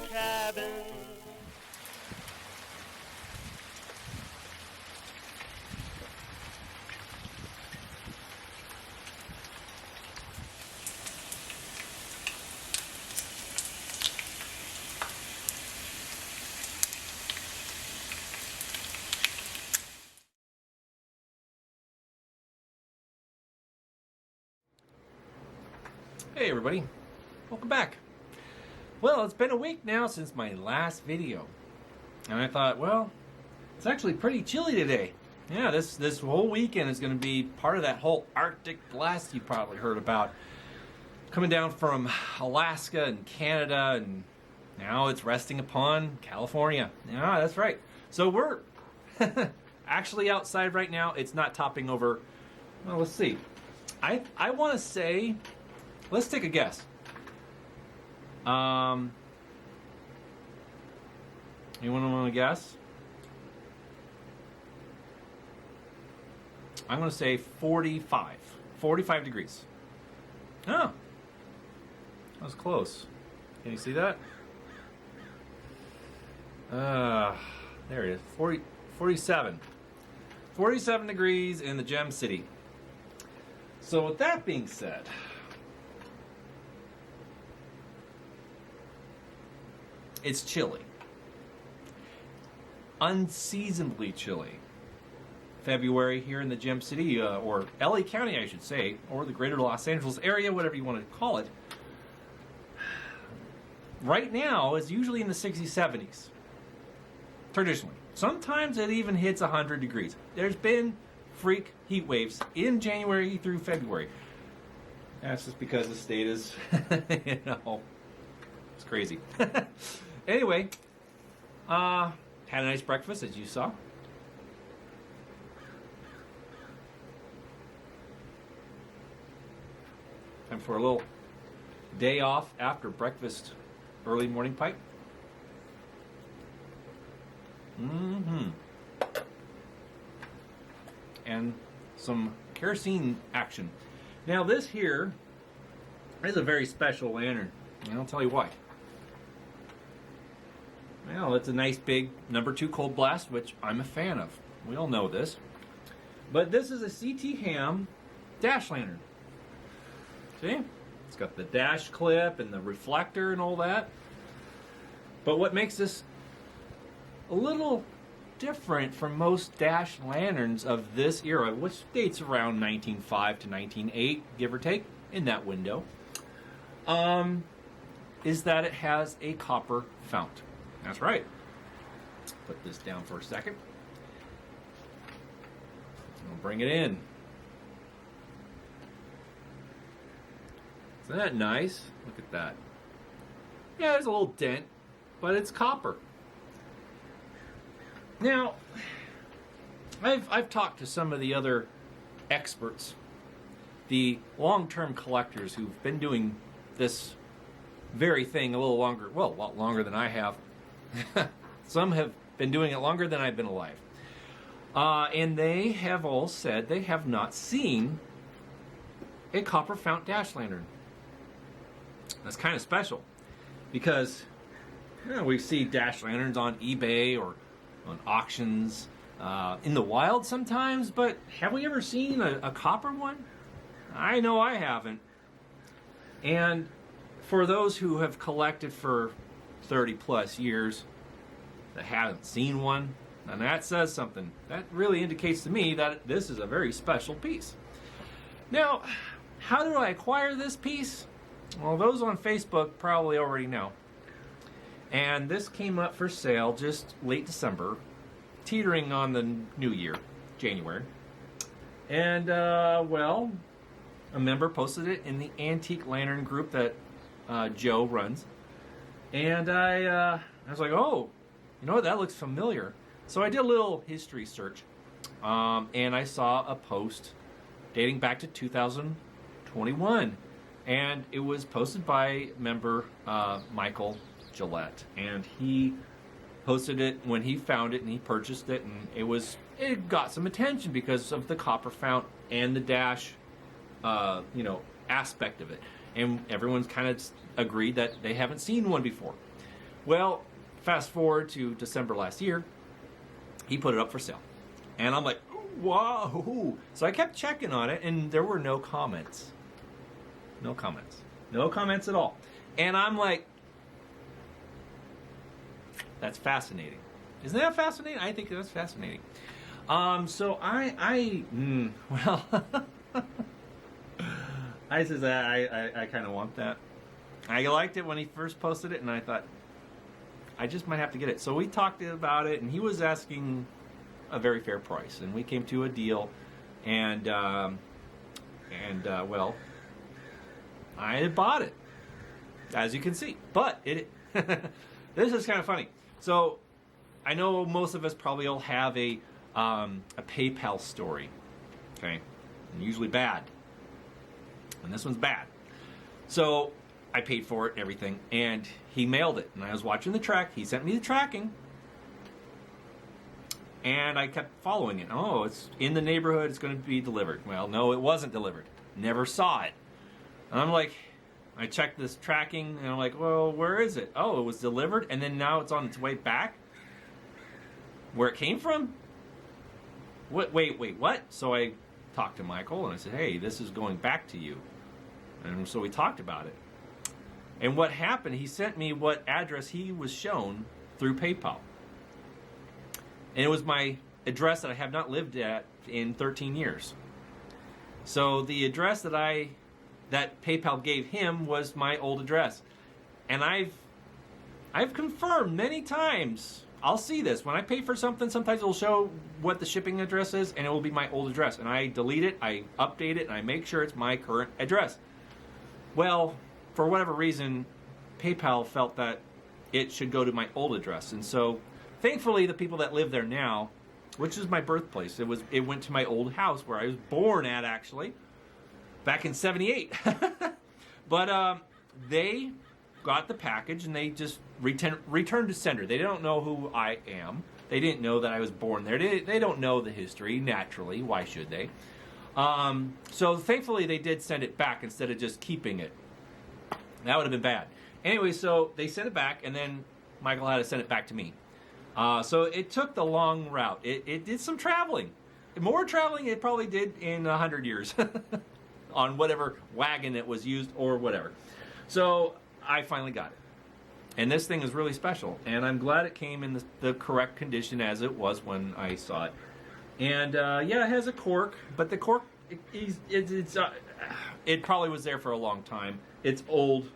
cabin. Hey everybody, welcome back. Well, it's been a week now since my last video, and I thought, well, it's actually pretty chilly today. Yeah, this whole weekend is going to be part of that whole Arctic blast you probably heard about, coming down from Alaska and Canada, and now it's resting upon California. Yeah, that's right. So we're actually outside right now. It's not topping over. Well, let's see. I want to say. Let's take a guess. Anyone want to guess? I'm going to say 45. 45 degrees. Oh. That was close. Can you see that? There it is. 47. 47 degrees in the Gem City. So with that being said, it's chilly. Unseasonably chilly. February here in the Gem City, or LA County, I should say, or the greater Los Angeles area, whatever you want to call it, right now is usually in the 60s, 70s. Traditionally. Sometimes it even hits 100 degrees. There's been freak heat waves in January through February. That's just because the state is, it's crazy. Anyway, had a nice breakfast, as you saw. Time for a little day off after breakfast, early morning pipe. And some kerosene action. Now this here is a very special lantern, and I'll tell you why. Well, it's a nice big No.2 cold blast, which I'm a fan of. We all know this. But this is a CT Ham dash lantern. See? It's got the dash clip and the reflector and all that. But what makes this a little different from most dash lanterns of this era, which dates around 1905 to 1908, give or take, in that window, is that it has a copper fount. That's right. Put this down for a second. I'll bring it in. Isn't that nice? Look at that. Yeah, there's a little dent, but it's copper. Now, I've talked to some of the other experts, the long-term collectors who've been doing this very thing a little longer, well, a lot longer than I have. Some have been doing it longer than I've been alive. And they have all said they have not seen a copper fount dash lantern. That's kind of special because we see dash lanterns on eBay or on auctions in the wild sometimes, but have we ever seen a copper one? I know I haven't. And for those who have collected for 30 plus years that haven't seen one, and that says something. That really indicates to me that this is a very special piece. Now, how do I acquire this piece? Well, those on Facebook probably already know. And this came up for sale just late December, teetering on the new year, January. And, well, a member posted it in the Antique Lantern group that Joe runs. And I was like, oh, you know what, that looks familiar. So I did a little history search, and I saw a post dating back to 2021. And it was posted by member Michael Gillette. And he posted it when he found it and he purchased it. And it got some attention because of the copper fount and the dash, aspect of it. And everyone's kind of agreed that they haven't seen one before. Well, fast forward to December last year, he put it up for sale. And I'm like, whoa. So I kept checking on it, and there were no comments. No comments. No comments at all. And I'm like, that's fascinating. Isn't that fascinating? I think that's fascinating. So well, I says I kind of want that. I liked it when he first posted it, and I thought, I just might have to get it. So we talked about it, and he was asking a very fair price, and we came to a deal, and well, I bought it, as you can see. But this is kind of funny. So I know most of us probably all have a PayPal story, okay, and usually bad, and this one's bad. So I paid for it, everything, and he mailed it. And I was watching the track. He sent me the tracking, and I kept following it. Oh, it's in the neighborhood. It's going to be delivered. Well, no, it wasn't delivered. Never saw it. And I'm like, I checked this tracking, and I'm like, well, where is it? Oh, it was delivered, and then now it's on its way back? Where it came from? Wait, what? So I talked to Michael, and I said, hey, this is going back to you. And so we talked about it. And what happened, he sent me what address he was shown through PayPal. And it was my address that I have not lived at in 13 years. So the address that PayPal gave him was my old address. And I've confirmed many times, I'll see this. When I pay for something, sometimes it'll show what the shipping address is, and it will be my old address. And I delete it, I update it, and I make sure it's my current address. Well, for whatever reason, PayPal felt that it should go to my old address. And so, thankfully, the people that live there now, which is my birthplace, it went to my old house where I was born at, actually, back in '78. But they got the package, and they just returned to sender. They don't know who I am. They didn't know that I was born there. They don't know the history, naturally. Why should they? So, thankfully, they did send it back instead of just keeping it. That would have been bad. Anyway, so they sent it back, and then Michael had to send it back to me. So it took the long route. It did some traveling. More traveling it probably did in 100 years on whatever wagon it was used or whatever. So I finally got it. And this thing is really special. And I'm glad it came in the correct condition as it was when I saw it. And yeah, it has a cork, but the cork, it probably was there for a long time. It's old.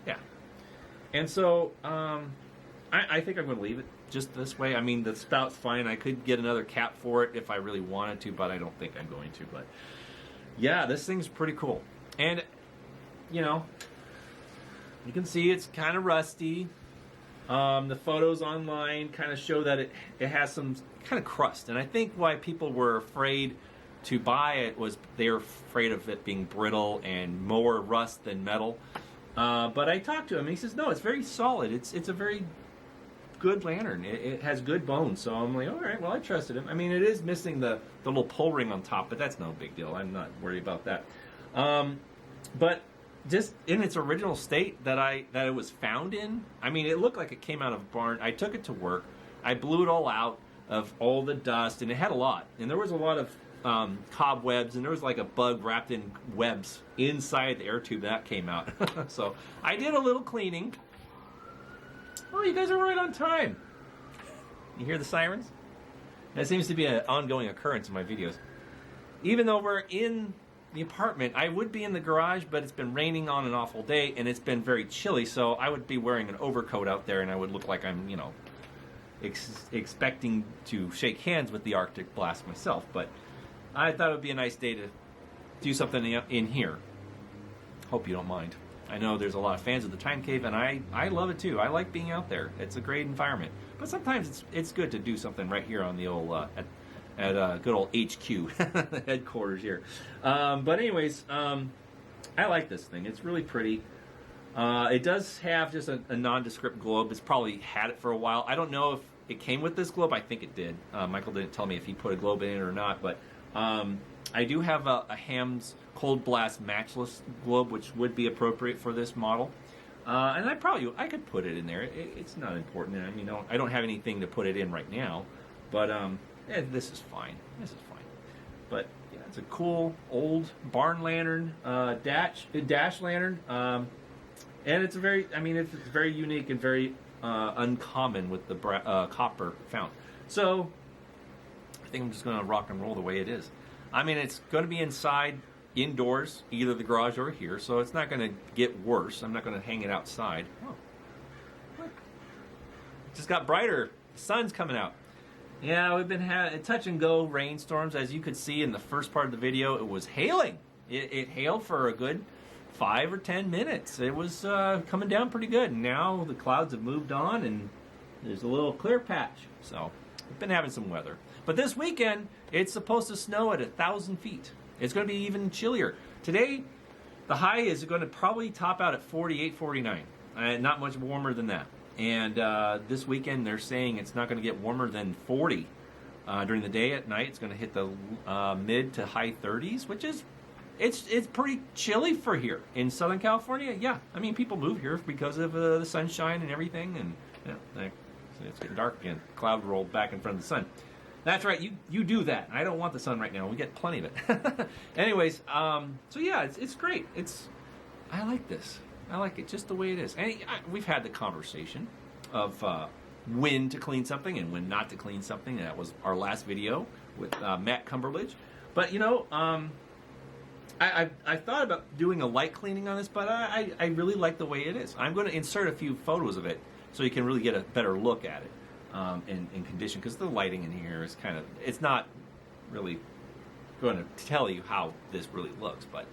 Yeah. And so, I think I'm going to leave it just this way. I mean, the spout's fine. I could get another cap for it if I really wanted to, but I don't think I'm going to. But, yeah, this thing's pretty cool. And, you know, you can see it's kind of rusty. The photos online kind of show that it has some kind of crust. And I think why people were afraid to buy it was they were afraid of it being brittle and more rust than metal. But I talked to him, and he says, no, it's very solid. It's a very good lantern. It has good bones. So I'm like, all right, well, I trusted him. I mean, it is missing the little pull ring on top, but that's no big deal. I'm not worried about that. But just in its original state that it was found in, I mean, it looked like it came out of a barn. I took it to work. I blew it all out of all the dust, and it had a lot. And there was a lot of cobwebs, and there was like a bug wrapped in webs inside the air tube that came out. So I did a little cleaning. Oh, you guys are right on time. You hear the sirens? That seems to be an ongoing occurrence in my videos. Even though we're in the apartment, I would be in the garage, but it's been raining on and off all day, and it's been very chilly, so I would be wearing an overcoat out there, and I would look like I'm, you know, expecting to shake hands with the Arctic blast myself. But I thought it would be a nice day to do something in here. Hope you don't mind. I know there's a lot of fans of the Time Cave, and I love it too. I like being out there. It's a great environment. But sometimes it's good to do something right here on the old at good old HQ headquarters here. But anyways, I like this thing. It's really pretty. It does have just a nondescript globe. It's probably had it for a while. I don't know if it came with this globe. I think it did. Michael didn't tell me if he put a globe in it or not, but I do have a Ham's Cold Blast matchless globe, which would be appropriate for this model. And I could put it in there. It's not important. I mean, I don't have anything to put it in right now, but this is fine. This is fine. But yeah, it's a cool old barn lantern, dash lantern, and it's it's very unique and very uncommon with the copper fount. So I think I'm just going to rock and roll the way it is. I mean, it's going to be indoors, either the garage or here, so it's not going to get worse. I'm not going to hang it outside. Oh, look. It just got brighter. The sun's coming out. Yeah, we've been having touch and go rainstorms. As you could see in the first part of the video, it was hailing. It hailed for a good 5 or 10 minutes. It was coming down pretty good. Now the clouds have moved on and there's a little clear patch. So we've been having some weather. But this weekend, it's supposed to snow at 1,000 feet. It's going to be even chillier. Today, the high is going to probably top out at 48, 49. Not much warmer than that. And this weekend, they're saying it's not going to get warmer than 40 during the day. At night, it's going to hit the mid to high 30s, which is it's pretty chilly for here in Southern California. Yeah, I mean, people move here because of the sunshine and everything, and it's getting dark again. Cloud rolled back in front of the sun. That's right, you do that. I don't want the sun right now. We get plenty of it. Anyways, so yeah, it's great. I like this. I like it just the way it is. And we've had the conversation of when to clean something and when not to clean something. That was our last video with Matt Cumberledge. But I thought about doing a light cleaning on this, but I really like the way it is. I'm going to insert a few photos of it so you can really get a better look at it. In condition, because the lighting in here is it's not really going to tell you how this really looks. But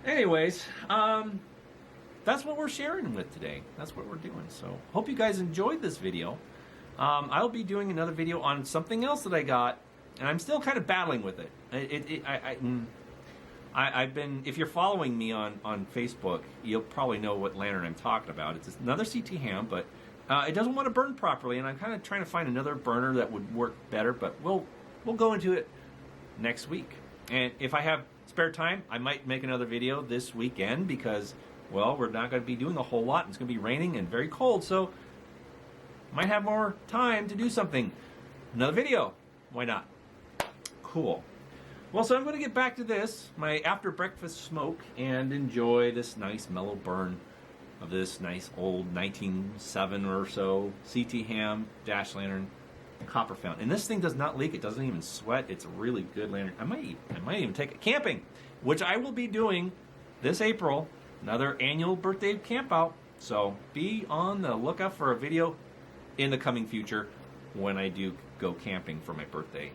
anyways, that's what we're sharing with today. That's what we're doing. So hope you guys enjoyed this video. I'll be doing another video on something else that I got, and I'm still kind of battling with it. I've been, if you're following me on Facebook, you'll probably know what lantern I'm talking about. It's another CT Ham, but it doesn't want to burn properly, and I'm kind of trying to find another burner that would work better, but we'll go into it next week. And if I have spare time, I might make another video this weekend because, well, we're not going to be doing a whole lot. It's going to be raining and very cold, so might have more time to do something. Another video. Why not? Cool. Well, so I'm going to get back to this, my after breakfast smoke, and enjoy this nice mellow burn of this nice old 1907 or so CT Ham dash lantern copper fount. And this thing does not leak. It doesn't even sweat. It's a really good lantern. I might even take it camping, which I will be doing this April. Another annual birthday camp out. So be on the lookout for a video in the coming future when I do go camping for my birthday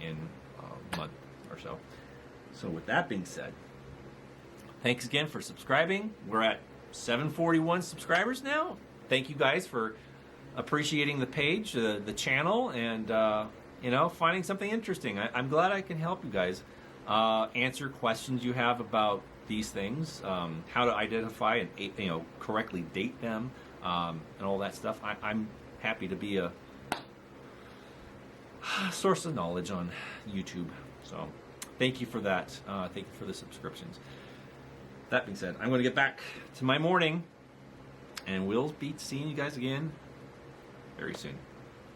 in a month or so. So with that being said, thanks again for subscribing. We're at 741 subscribers now. Thank you guys for appreciating the page, the channel, and finding something interesting. I'm glad I can help you guys answer questions you have about these things, how to identify and correctly date them, and all that stuff. I'm happy to be a source of knowledge on YouTube. So thank you for that. Thank you for the subscriptions. That being said, I'm going to get back to my morning, and we'll be seeing you guys again very soon.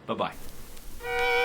Bye-bye.